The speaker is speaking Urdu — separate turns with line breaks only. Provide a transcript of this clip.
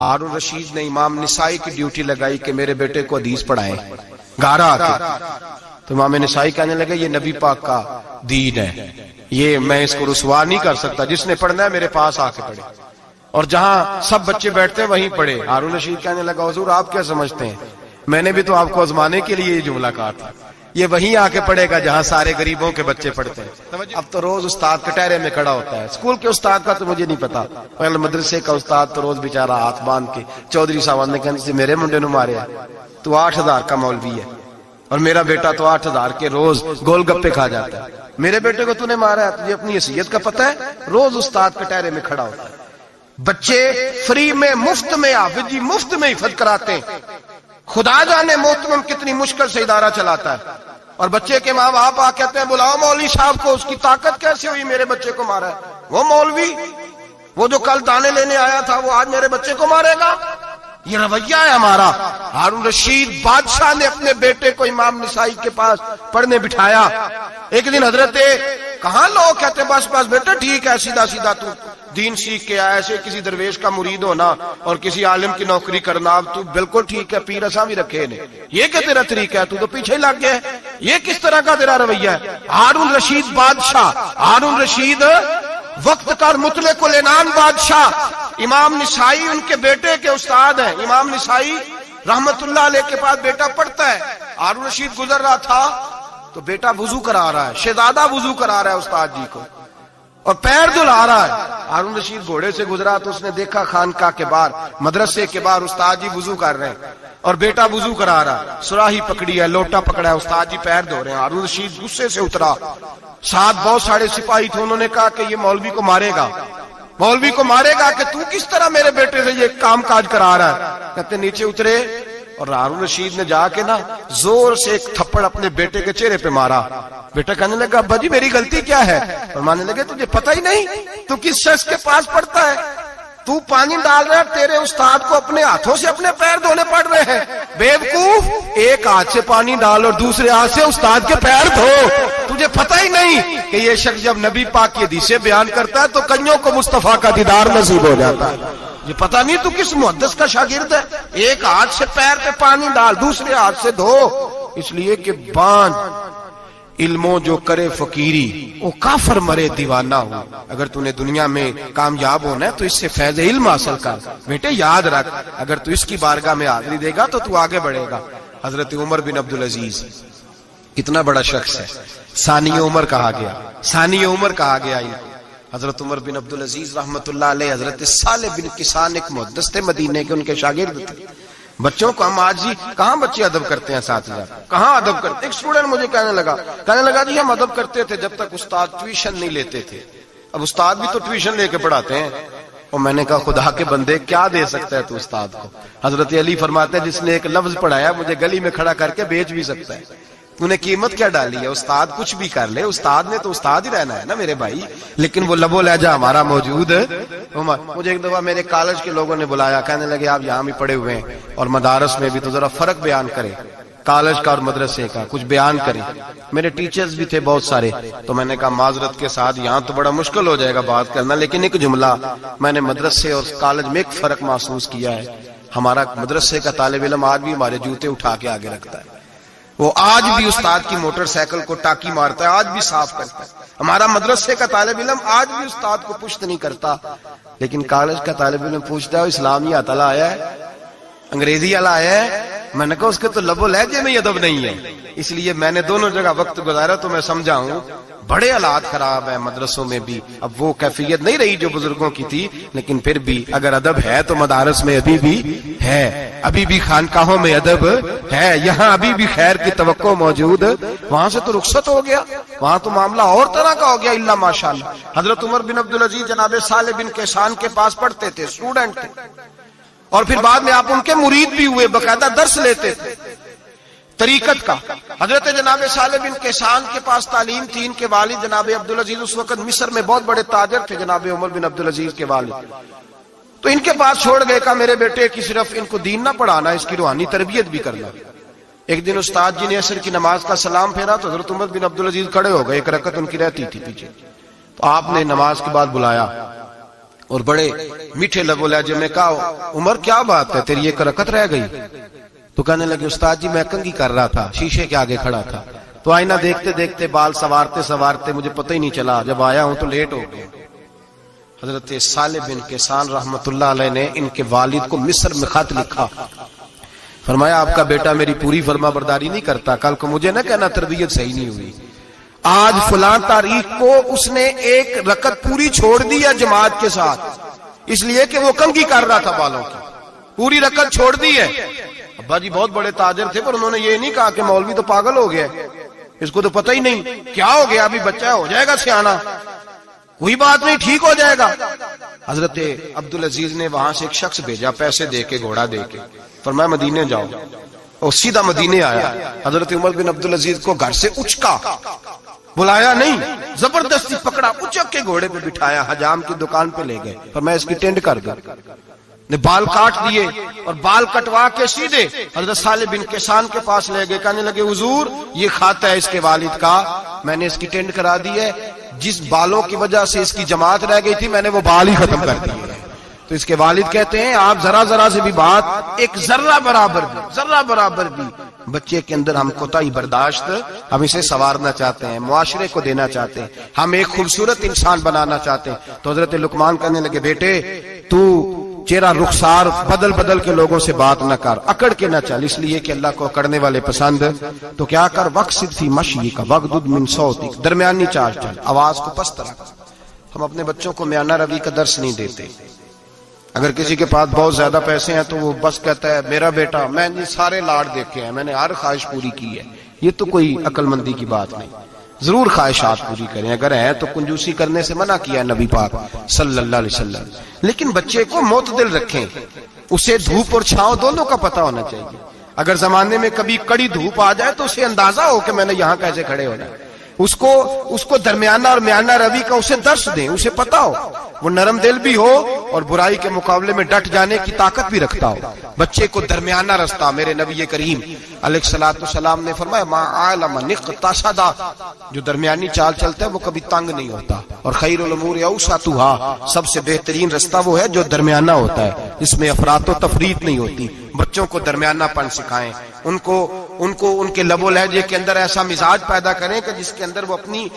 ہارون رشید نے امام نسائی کی ڈیوٹی لگائی کہ میرے بیٹے کو حدیث پڑھائے گھر آ کے. تو امام نسائی کہنے لگے یہ نبی پاک کا دین ہے، یہ میں اس کو رسوا نہیں کر سکتا، جس نے پڑھنا ہے میرے پاس آ کے پڑھے. اور جہاں سب بچے بیٹھتے ہیں وہیں پڑھے. ہارون رشید کہنے لگا حضور آپ کیا سمجھتے ہیں، میں نے بھی تو آپ کو آزمانے کے لیے یہ جملہ کہا تھا، یہ وہیں آ کے پڑھے گا جہاں سارے غریبوں کے بچے پڑھتے ہیں. اب تو روز استاد کٹہرے میں کھڑا ہوتا ہے. اسکول کے استاد کا تو مجھے نہیں پتا، پہلے مدرسے کا استاد تو روز بیچارہ ہاتھ باندھ کے چودھری صاحب نے کہنے سے میرے منڈے نو مارے تو 8000 کا مولوی ہے اور میرا بیٹا تو 8000 کے روز گول گپے کھا جاتا ہے، میرے بیٹے کو تو نے مارا ہے، تجھے اپنی حیثیت کا پتہ ہے؟ روز استاد کٹہرے میں کھڑا ہوتا ہے. بچے فری میں مفت میں حافظ جی مفت میں حفظ کراتے ہیں. خدا جانے محترم کتنی مشکل سے ادارہ چلاتا ہے. اور بچے کے ماں باپ آ کہتے ہیں بلاؤ مولوی صاحب کو، اس کی طاقت کیسے ہوئی میرے بچے کو مارا ہے. وہ مولوی وہ جو کل دانے لینے آیا تھا وہ آج میرے بچے کو مارے گا؟ یہ رویہ ہے ہمارا. ہارون رشید بادشاہ نے اپنے بیٹے کو امام نسائی کے پاس پڑھنے بٹھایا. ایک دن حضرت کہاں لوگ کہتے بس بس بیٹا ٹھیک ہے سیدھا سیدھا تو دین سیکھ کے آیا، ایسے کسی درویش کا مرید ہونا اور کسی عالم کی نوکری کرنا اب تو بالکل ٹھیک ہے، پیر اساں بھی رکھے نے، یہ کہ تیرا طریقہ ہے، تو تو پیچھے لگ گیا ہے، یہ کس طرح کا تیرا رویہ ہے؟ ہارون رشید بادشاہ، ہارون رشید وقت کا مطلق العنان بادشاہ. امام نسائی ان کے بیٹے کے استاد ہیں. امام نسائی رحمت اللہ علیہ کے پاس بیٹا پڑھتا ہے. ہارون رشید گزر رہا تھا تو بیٹا وضو کرا رہا ہے، شہزادہ وضو کرا رہا ہے استاد جی کو اور پیر دھلا رہا ہے. ہارون رشید گھوڑے سے گزرا تو اس نے دیکھا خانقاہ کے باہر مدرسے کے باہر استاد جی وضو کر رہے ہیں اور بیٹا وضو کرا رہا ہے. سراہی پکڑی ہے، لوٹا پکڑا ہے، استاد جی پیر دھو رہے ہیں. ہارون رشید غصے سے اترا. ساتھ بہت سارے سپاہی تھے، انہوں نے کہا کہ یہ مولوی کو مارے گا، مولوی کو مارے گا کہ تو کس طرح میرے بیٹے سے یہ کام کاج کرا رہا ہے. کہتے نیچے اترے اور ہارون رشید نے جا کے نا زور سے ایک تھپڑ اپنے بیٹے کے چہرے پہ مارا. بیٹا کہنے لگا ابا جی میری غلطی کیا ہے؟ فرمانے لگے تجھے پتہ ہی نہیں تو کس شخص کے پاس پڑھتا ہے؟ تو پانی ڈال رہا ہے، تیرے استاد کو اپنے ہاتھوں سے اپنے پیر دھونے پڑ رہے ہیں. بیوقوف، ایک ہاتھ سے پانی ڈال اور دوسرے ہاتھ سے استاد کے پیر دھو. تجھے پتہ ہی نہیں کہ یہ شخص جب نبی پاک کی حدیثیں بیان کرتا ہے تو کئیوں کو مصطفیٰ کا دیدار نصیب ہو جاتا ہے. یہ پتہ نہیں تو کس محدث کا شاگرد ہے. ایک ہاتھ سے پیر پہ پانی ڈال، دوسرے ہاتھ سے دھو. اس لیے کہ بان علموں جو کرے فقیری وہ کافر مرے دیوانہ ہو. اگر تو نے دنیا میں کامیاب ہونا ہے تو اس سے فیض علم حاصل کر. بیٹے یاد رکھ اگر تو اس کی بارگاہ میں حاضری دے گا تو آگے بڑھے گا. حضرت عمر بن عبدالعزیز کتنا بڑا شخص ہے، ثانی عمر کہا گیا، ثانی عمر کہا گیا. حضرت عمر بن عبدالعزیز رحمت اللہ علیہ حضرت صالح بن کسان ایک محدث تھے مدینے کے، ان کے شاگرد تھے. بچوں کو ہم آج جی کہاں بچے ادب کرتے ہیں ساتھیہ، کہاں ادب کرتے. ایک اسٹوڈنٹ مجھے کہنے لگا جی ہم ادب کرتے تھے جب تک استاد ٹیوشن نہیں لیتے تھے، اب استاد بھی تو ٹیوشن لے کے پڑھاتے ہیں. اور میں نے کہا خدا کے بندے کیا دے سکتا ہے تو استاد کو؟ حضرت علی فرماتے ہیں جس نے ایک لفظ پڑھایا مجھے گلی میں کھڑا کر کے بیچ بھی سکتا ہے. تو نے قیمت کیا ڈالی ہے؟ استاد کچھ بھی کر لے، استاد نے تو استاد ہی رہنا ہے نا میرے بھائی. لیکن وہ لب و لہجہ ہمارا موجود ہے. مجھے ایک دفعہ میرے کالج کے لوگوں نے بلایا، کہنے لگے آپ یہاں بھی پڑھے ہوئے ہیں اور مدارس میں بھی، تو ذرا فرق بیان کریں کالج کا اور مدرسے کا، کچھ بیان کریں. میرے ٹیچرز بھی تھے بہت سارے، تو میں نے کہا معذرت کے ساتھ یہاں تو بڑا مشکل ہو جائے گا بات کرنا، لیکن ایک جملہ میں نے مدرسے اور کالج میں ایک فرق محسوس کیا ہے. ہمارا مدرسے کا طالب علم آج بھی ہمارے جوتے اٹھا کے آگے رکھتا ہے، وہ آج بھی استاد کی موٹر سائیکل کو ٹاکی مارتا ہے، آج بھی صاف کرتا ہے. ہمارا مدرسے کا طالب علم آج بھی استاد کو پشت نہیں کرتا. لیکن کالج کا طالب علم پوچھتا ہے اسلامی اطلاع آیا ہے، انگریزی والا آیا ہے. میں نے کہا اس کے تو لب و لہجے میں ادب نہیں ہے. اس لیے میں نے دونوں جگہ وقت گزارا تو میں سمجھا ہوں بڑے حالات خراب ہیں مدرسوں میں بھی. اب وہ کیفیت نہیں رہی جو بزرگوں کی تھی، لیکن پھر بھی اگر ادب ہے تو مدارس میں ابھی بھی ہے، ابھی بھی خانقاہوں میں ادب ہے، یہاں ابھی بھی خیر کی توقع موجود. وہاں سے تو رخصت ہو گیا، وہاں تو معاملہ اور طرح کا ہو گیا الا ماشاءاللہ. حضرت عمر بن عبدالعزیز جناب صالح بن کیسان کے پاس پڑھتے تھے، اسٹوڈنٹ تھے، اور پھر بعد میں آپ ان کے مرید بھی ہوئے، باقاعدہ درس لیتے تھے طریقت کا. حضرت جناب صالح بن کیسان کے پاس تعلیم تھی. ان کے والد جناب عبدالعزیز اس وقت مصر میں بہت بڑے تاجر تھے، جناب عمر بن عبدالعزیز کے والد. تو ان کے پاس چھوڑ گئے، کہا میرے بیٹے کی صرف ان کو دین نہ پڑھانا، اس کی روحانی تربیت بھی کرنا. ایک دن استاد جی نے عصر کی نماز کا سلام پھیرا تو حضرت عمر بن عبدالعزیز کھڑے ہو گئے، ایک رکعت ان کی رہتی تھی پیچھے. تو آپ نے نماز کے بعد بلایا، اور بڑے میٹھے لبو لہجے میں کہا عمر کیا بات ہے تیری ایک رکعت رہ گئی؟ تو کہنے لگے استاد جی میں کنگھی کر رہا تھا، شیشے کے آگے کھڑا تھا، تو آئینہ دیکھتے دیکھتے بال سوارتے سوارتے مجھے پتہ ہی نہیں چلا، جب آیا ہوں تو لیٹ ہو گیا۔ حضرت صالح بن کیسان رحمت اللہ علیہ نے ان کے والد کو مصر میں خط لکھا، فرمایا آپ کا بیٹا میری پوری فرما برداری نہیں کرتا، کل کو مجھے نہ کہنا تربیت صحیح نہیں ہوئی۔ آج فلاں تاریخ کو اس نے ایک رکعت پوری چھوڑ دی ہے جماعت کے ساتھ، اس لیے کہ وہ کنگھی کر رہا تھا بالوں کی، پوری رکعت چھوڑ دی ہے۔ ابا جی بہت بڑے تاجر تھے پر انہوں نے یہ نہیں کہا کہ مولوی تو پاگل ہو گیا، اس کو تو پتہ ہی نہیں کیا ہو گیا، ابھی بچہ ہو جائے گا سیانا، کوئی بات نہیں ٹھیک ہو جائے گا۔ حضرت عبدالعزیز نے وہاں سے ایک شخص بھیجا پیسے دے کے، گھوڑا دے کے، فرمایا مدینے جاؤ، اور سیدھا مدینے آیا۔ حضرت عمر بن عبدالعزیز کو گھر سے اچکا، بلایا نہیں، زبردستی پکڑا، اچک کے گھوڑے پہ بٹھایا، حجام کی دکان پہ لے گئے، فرمایا اس کی ٹینڈ کر دو، نے بال کاٹ دیے اور بال کٹوا کے سیدھے حضرت صالح بن کیسان کے پاس لے گئے، کہنے لگے حضور یہ کھاتا ہے اس کے والد کا، میں نے اس کی ٹینڈ کرا دی ہے، جس بالوں کی وجہ سے اس کی جماعت رہ گئی تھی میں نے وہ بال ہی ختم کر دیے۔ تو اس کے والد کہتے ہیں آپ ذرا ذرا سے بھی بات، ایک ذرہ برابر بھی بچے کے اندر ہم کوتاہی برداشت، ہم اسے سنوارنا چاہتے ہیں، معاشرے کو دینا چاہتے ہیں، ہم ایک خوبصورت انسان بنانا چاہتے ہیں۔ تو حضرت لقمان کہنے لگے بیٹے تو چہرہ رخسار بدل بدل کے لوگوں سے بات نہ کر، اکڑ کے نہ چل، اس لیے کہ اللہ کو اکڑنے والے پسند۔ تو کیا کر وقصد فی مشی کا وغضض من صوتک، درمیانی چال چل، آواز کو پست رکھ۔ ہم اپنے بچوں کو میانہ روی کا درس نہیں دیتے۔ اگر کسی کے پاس بہت زیادہ پیسے ہیں تو وہ بس کہتا ہے میرا بیٹا، میں نے سارے لاڈ دیکھے ہیں، میں نے ہر خواہش پوری کی ہے، یہ تو کوئی عقل مندی کی بات نہیں۔ ضرور خواہشات پوری کریں، اگر ہے تو کنجوسی کرنے سے منع کیا ہے نبی پاک صلی اللہ علیہ وسلم، لیکن بچے کو معتدل رکھیں، اسے دھوپ اور چھاؤں دونوں کا پتہ ہونا چاہیے۔ اگر زمانے میں کبھی کڑی دھوپ آ جائے تو اسے اندازہ ہو کہ میں نے یہاں کیسے کھڑے ہونا ہے، اس کو درمیانہ اور میانہ روی کا اسے درس دیں، اسے پتہ ہو، وہ نرم دل بھی ہو اور برائی کے مقابلے میں ڈٹ جانے کی طاقت بھی رکھتا ہو۔ بچے کو درمیانہ رستہ، میرے نبی کریم علیہ الصلوۃ والسلام نے فرمایا ما عالم نقتصد، جو درمیانی چال چلتا ہے وہ کبھی تنگ نہیں ہوتا، اور خیر الامور اوسطها، سب سے بہترین رستہ وہ ہے جو درمیانہ ہوتا ہے، جس میں افراط و تفریط نہیں ہوتی۔ بچوں کو درمیانہ پن سکھائیں، ان کے لب و لہجے کے اندر ایسا مزاج پیدا کریں کہ جس کے اندر وہ اپنی